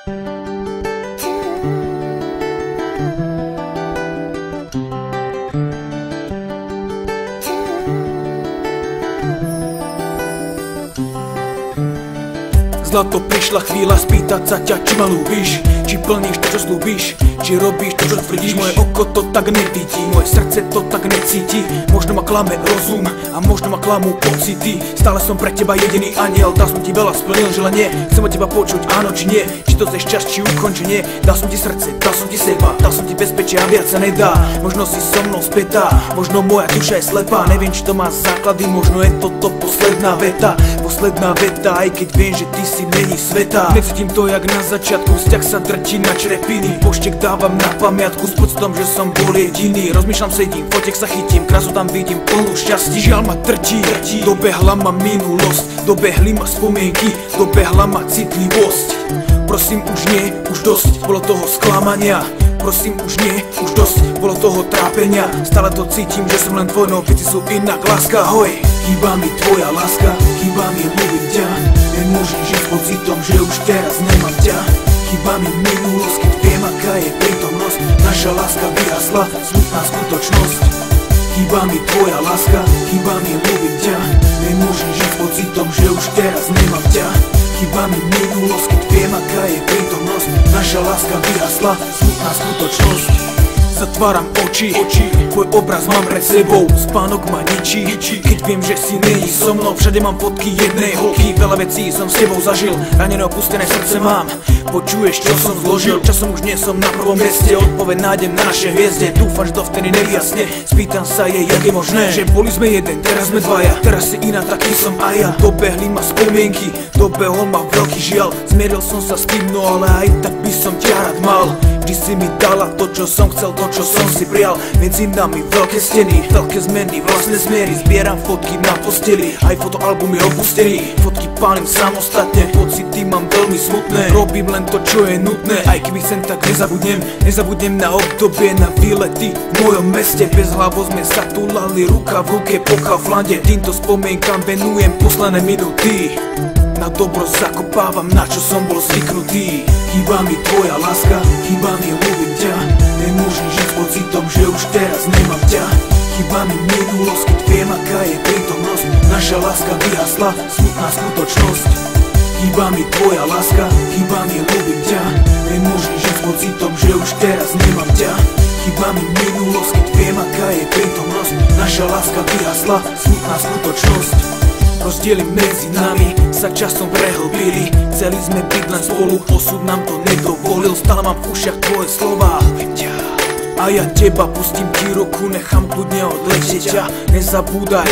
Zlato, prišla chvíľa spýtať sa ťa, či ma ľúbiš, či plníš to, čo slúbiš, či robíš to, čo tvrdíš. Moje oko to tak nevidí, moje srdce to tak necíti. Možno ma klame rozum a možno ma klamú pocity. Stále som pre teba jediný aniel, dal som ti veľa, splnil želanie. Chcem od teba počuť áno či nie, či to chceš čas, či ukončenie. Dal som ti srdce, dal som ti seba, dal som ti bezpečie a viac sa nedá. Možno si so mnou spätá, možno moja duša je slepá. Neviem, či to má základy, možno je toto posledná veta. Posledná veta, aj keď viem, že ty si není sveta. Necítim to jak na začiatku, vzťah sa drtí na črepiny. Poštek dávam na pamiatku s pocitom, že som bol jediný. Rozmýšľam, sedím, fotek sa chytím, krásu tam vidím plnú šťastí. Žiaľ ma drtí, dobehla ma minulosť, dobehli ma spomienky, dobehla ma citlivosť. Prosím už nie, už dosť, bolo toho sklamania. Prosím už nie, už dosť, bolo toho trápenia. Stále to cítim, že som len tvoj, no veci sú inak, láska, hoj. Chýba mi tvoja láska, chýba mi ľúbiť ťa. Nemôžem žiť s pocitom, že už teraz nemám ťa. Chýba mi minulosť, keď viem, aká je prítomnosť. Naša láska vyrasla, smutná skutočnosť. Chýba mi tvoja láska, chýba mi ľúbiť ťa. Nemôžem žiť s pocitom, že už teraz nemám ťa. Chýba mi minulosť, keď viem, aká je prítomnosť. Naša láska vyrasla, smutná skutočnosť. Zatváram oči, tvoj obraz mám pred sebou. Spánok ma ničí, keď viem, že si není so mnou. Všade mám fotky jednej holky, veľa vecí som s tebou zažil. Ranené opustené srdce mám, počuješ, čo som zložil. Časom už nie som na prvom mieste, odpoveď nájdem na našej hviezde. Dúfam, že dovtedy nevyjasne, spýtam sa jej, jak je možné, že boli sme jeden, teraz sme dvaja. Teraz si iná, taký som aj ja. Dobehli ma spomienky, dobehol ma veľký žiaľ. Zmieril som sa s tým, no ale aj tak by som ťa rád mal. Vždy si mi dala to, čo som chcel, to, čo som si prijal. Medzi nami veľké steny, veľké zmeny, vlastné zmiery. Zbieram fotky na posteli, aj fotoalbumy opustený. Fotky pálim samostatne, pocity mám veľmi smutné. Robím len to, čo je nutné, aj keby sem tak nezabudnem na obdobie, na výlety v mojom meste. Bezhlavo sme sa tulali, ruka v ruke po Kauflande. Týmto spomienkam venujem posledné minúty. Na dobro zakopávam, na čo som bol zvyknutý. Chýba mi tvoja láska, chýba mi ľúbiť ťa. Nemôžem žiť s pocitom, že už teraz nemám ťa. Chýba mi minulosť, keď viem, aká je prítomnosť. Naša láska vyhasla, smutná skutočnosť. Chýba mi tvoja láska, chýba mi ľúbiť ťa. Nemôžem žiť s pocitom, že už teraz nemám ťa. Chýba mi minulosť, keď viem, aká je prítomnosť. Naša láska vyhasla, smutná skutočnosť. Rozdiely medzi nami sa časom prehlbili. Chceli sme byť len spolu, osud nám to nedovolil. Stále mám v ušiach tvoje slová, a ja teba pustím ti ruku, nechám kľudne odletieť ťa. Nezabúdaj,